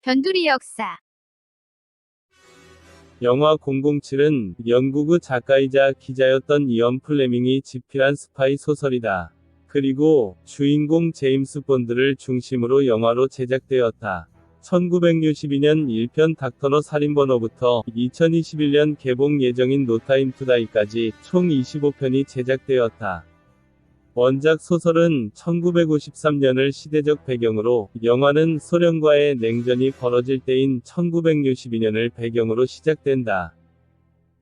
변두리 역사. 영화 007은 영국의 작가이자 기자였던 이언 플레밍이 집필한 스파이 소설이다. 그리고 주인공 제임스 본드를 중심으로 영화로 제작되었다. 1962년 1편 닥터너 살인번호부터 2021년 개봉 예정인 노타임 투 다이까지 총 25편이 제작되었다. 원작 소설은 1953년을 시대적 배경으로, 영화는 소련과의 냉전이 벌어질 때인 1962년을 배경으로 시작된다.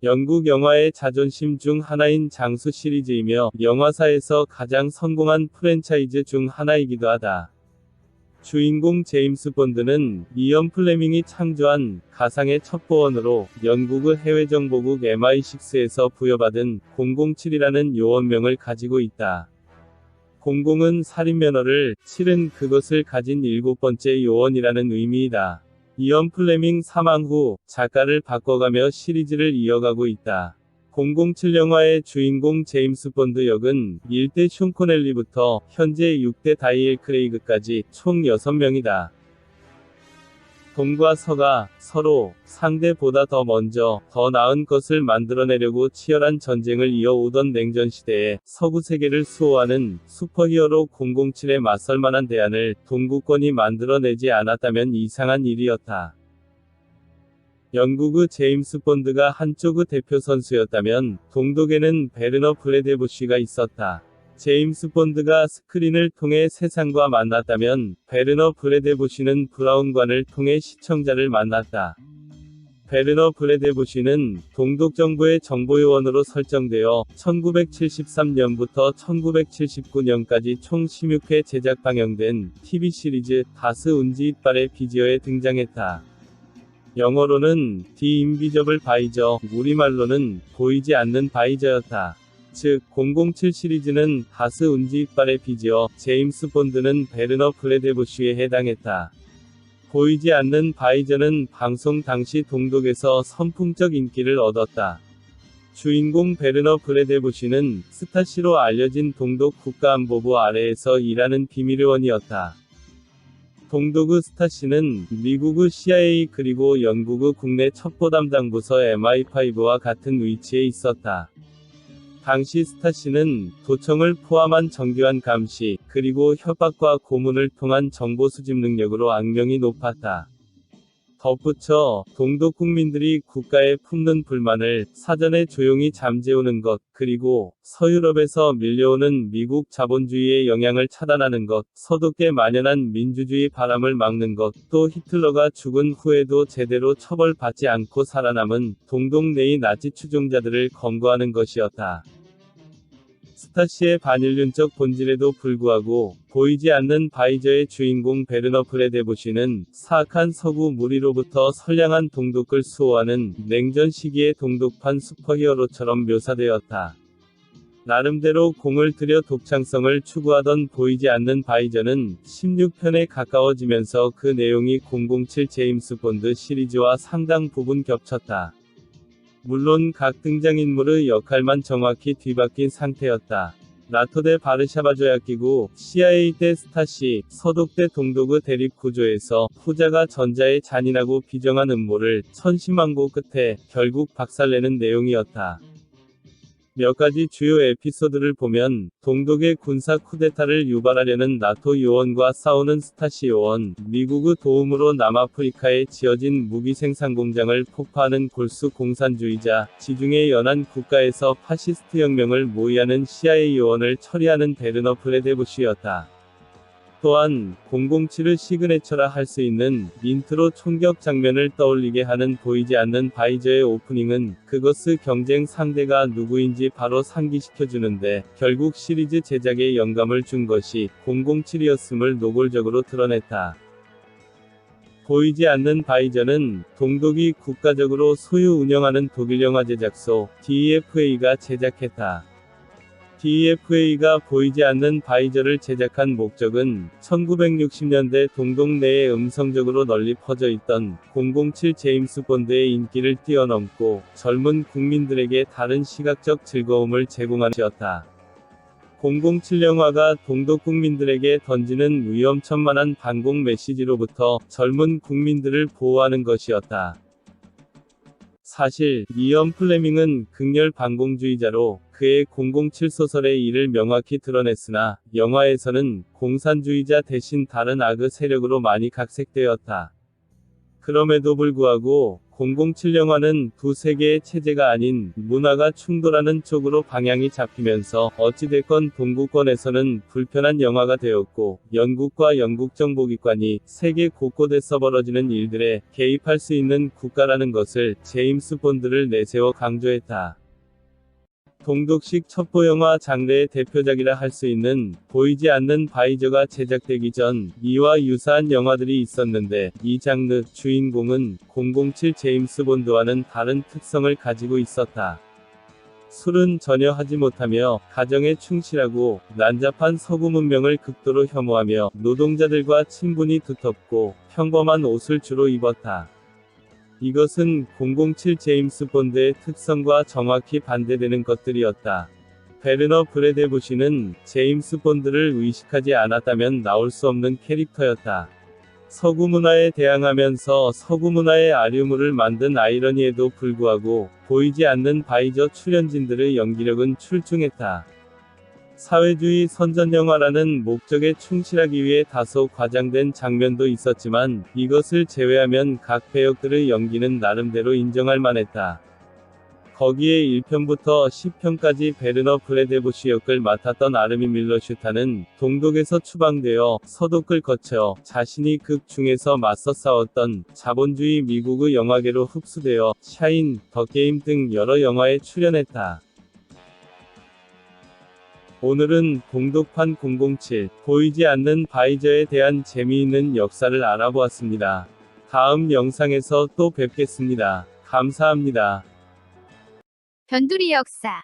영국 영화의 자존심 중 하나인 장수 시리즈이며 영화사에서 가장 성공한 프랜차이즈 중 하나이기도 하다. 주인공 제임스 본드는 이언 플레밍이 창조한 가상의 첩보원으로 영국의 해외정보국 MI6에서 부여받은 007이라는 요원명을 가지고 있다. 00은 살인 면허를, 7은 그것을 가진 7번째 요원이라는 의미이다. 이언 플레밍 사망 후 작가를 바꿔가며 시리즈를 이어가고 있다. 007 영화의 주인공 제임스 본드 역은 1대 숀 코넬리부터 현재 6대 다니엘 크레이그까지 총 6명이다. 동과 서가 서로 상대보다 더 먼저, 더 나은 것을 만들어내려고 치열한 전쟁을 이어오던 냉전시대에 서구 세계를 수호하는 슈퍼히어로 007에 맞설 만한 대안을 동구권이 만들어내지 않았다면 이상한 일이었다. 영국의 제임스 본드가 한쪽의 대표 선수였다면 동독에는 베르너 브래데부시가 있었다. 제임스 본드가 스크린을 통해 세상과 만났다면 베르너 브래데부시는 브라운관을 통해 시청자를 만났다. 베르너 브래데부시는 동독 정부의 정보요원으로 설정되어 1973년부터 1979년까지 총 16회 제작 방영된 TV 시리즈 다스 운지 이빨의 비지어에 등장했다. 영어로는 디 인비저블 바이저, 우리말로는 보이지 않는 바이저였다. 즉, 007 시리즈는 다스 운지 이빨의 비지어, 제임스 본드는 베르너 브래데부시에 해당했다. 보이지 않는 바이저는 방송 당시 동독에서 선풍적 인기를 얻었다. 주인공 베르너 브래데부시는 스타시로 알려진 동독 국가안보부 아래에서 일하는 비밀요원이었다. 동독의 스타시는 미국의 CIA 그리고 영국의 국내 첩보 담당 부서 MI5와 같은 위치에 있었다. 당시 스타시는 도청을 포함한 정교한 감시, 그리고 협박과 고문을 통한 정보 수집 능력으로 악명이 높았다. 덧붙여, 동독 국민들이 국가에 품는 불만을 사전에 조용히 잠재우는 것, 그리고 서유럽에서 밀려오는 미국 자본주의의 영향을 차단하는 것, 서독에 만연한 민주주의 바람을 막는 것, 또 히틀러가 죽은 후에도 제대로 처벌받지 않고 살아남은 동독 내의 나치 추종자들을 검거하는 것이었다. 스타시의 반인륜적 본질에도 불구하고, 보이지 않는 바이저의 주인공 베르너 브래데부시는 사악한 서구 무리로부터 선량한 동독을 수호하는 냉전 시기의 동독판 슈퍼히어로처럼 묘사되었다. 나름대로 공을 들여 독창성을 추구하던 보이지 않는 바이저는 16편에 가까워지면서 그 내용이 007 제임스 본드 시리즈와 상당 부분 겹쳤다. 물론 각 등장인물의 역할만 정확히 뒤바뀐 상태였다. 나토 대 바르샤바 조약기구, CIA 대 스타시, 서독 대 동독의 대립 구조에서 후자가 전자의 잔인하고 비정한 음모를 천신만고 끝에 결국 박살내는 내용이었다. 몇 가지 주요 에피소드를 보면, 동독의 군사 쿠데타를 유발하려는 나토 요원과 싸우는 스타시 요원, 미국의 도움으로 남아프리카에 지어진 무기 생산 공장을 폭파하는 골수 공산주의자, 지중해 연안 국가에서 파시스트 혁명을 모의하는 CIA 요원을 처리하는 베르너 브래데부시였다. 또한 007의 시그네처라 할 수 있는 인트로 총격 장면을 떠올리게 하는 보이지 않는 바이저의 오프닝은 그것의 경쟁 상대가 누구인지 바로 상기시켜주는데, 결국 시리즈 제작에 영감을 준 것이 007이었음을 노골적으로 드러냈다. 보이지 않는 바이저는 동독이 국가적으로 소유 운영하는 독일 영화 제작소 DEFA가 제작했다. DEFA가 보이지 않는 바이저를 제작한 목적은 1960년대 동독 내에 음성적으로 널리 퍼져 있던 007 제임스 본드의 인기를 뛰어넘고 젊은 국민들에게 다른 시각적 즐거움을 제공하는 것이었다. 007 영화가 동독 국민들에게 던지는 위험천만한 반공 메시지로부터 젊은 국민들을 보호하는 것이었다. 사실 이언 플레밍은 극렬 반공주의자로 그의 007 소설의 이를 명확히 드러냈으나 영화에서는 공산주의자 대신 다른 악의 세력으로 많이 각색되었다. 그럼에도 불구하고 007 영화는 두 세계의 체제가 아닌 문화가 충돌하는 쪽으로 방향이 잡히면서 어찌됐건 동구권에서는 불편한 영화가 되었고, 영국과 영국 정보기관이 세계 곳곳에서 벌어지는 일들에 개입할 수 있는 국가라는 것을 제임스 본드를 내세워 강조했다. 동독식 첩보영화 장르의 대표작이라 할 수 있는 보이지 않는 바이저가 제작되기 전 이와 유사한 영화들이 있었는데, 이 장르 주인공은 007 제임스 본드와는 다른 특성을 가지고 있었다. 술은 전혀 하지 못하며 가정에 충실하고 난잡한 서구 문명을 극도로 혐오하며 노동자들과 친분이 두텁고 평범한 옷을 주로 입었다. 이것은 007 제임스 본드의 특성과 정확히 반대되는 것들이었다. 베르너 브래데부시는 제임스 본드를 의식하지 않았다면 나올 수 없는 캐릭터였다. 서구 문화에 대항하면서 서구 문화의 아류물을 만든 아이러니에도 불구하고 보이지 않는 바이저 출연진들의 연기력은 출중했다. 사회주의 선전영화라는 목적에 충실하기 위해 다소 과장된 장면도 있었지만, 이것을 제외하면 각 배역들의 연기는 나름대로 인정할 만했다. 거기에 1편부터 10편까지 베르너 브래데부시 역을 맡았던 아르미 밀러 슈타는 동독에서 추방되어 서독을 거쳐 자신이 극 중에서 맞서 싸웠던 자본주의 미국의 영화계로 흡수되어 샤인, 더 게임 등 여러 영화에 출연했다. 오늘은 동독판 007, 보이지 않는 바이저에 대한 재미있는 역사를 알아보았습니다. 다음 영상에서 또 뵙겠습니다. 감사합니다. 변두리 역사